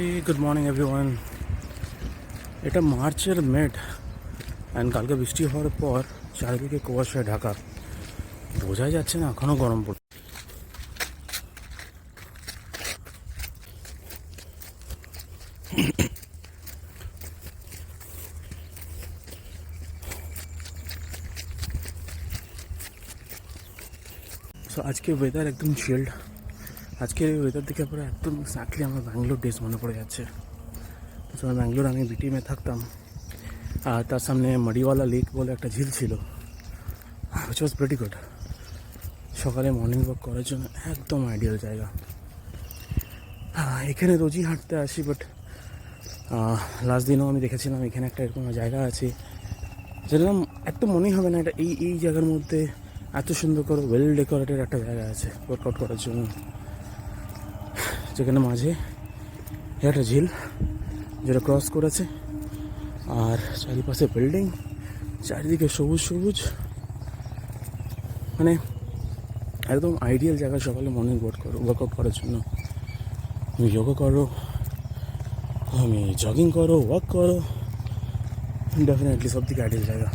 এই good morning everyone. এটা মার্চের মিড অ্যান্ড কালকে বৃষ্টি হওয়ার পর চারিদিকে কুয়াশায় ঢাকা, বোঝাই যাচ্ছে না এখনও গরম পড়ছে। সো আজকে ওয়েদার একদম চিল্ড। আজকের এই ওয়েদার দেখে পরে একদম এক্স্যাক্টলি আমার ব্যাঙ্গালোর ডেজ মনে পড়ে যাচ্ছে। তো ব্যাঙ্গালোর আমি বিটিএমে থাকতাম, আর তার সামনে মাডিওয়ালা লেক বলে একটা ঝিল ছিল, হুইচ ওয়াজ প্রিটি গুড। সকালে মর্নিং ওয়াক করার জন্য একদম আইডিয়াল জায়গা। এখানে রোজই হাঁটতে আসি, বাট লাস্ট দিনও আমি দেখেছিলাম এখানে একটা এরকম জায়গা আছে যেটা একদম মনেই হবে না এটা এই জায়গার মধ্যে এত সুন্দর করে ওয়েল ডেকোরেটেড একটা জায়গা আছে ওয়ার্কআউট করার জন্য, যেখানে মাঝে একটা ঝিল যেটা ক্রস করেছে, আর চারিপাশে বিল্ডিং, চারিদিকে সবুজ সবুজ, মানে একদম আইডিয়াল জায়গা সকালে মর্নিং ওয়ার্কআউট করার জন্য। তুমি যোগা করো, তুমি জগিং করো, ওয়াক করো, ডেফিনেটলি সব থেকে আইডিয়াল জায়গা।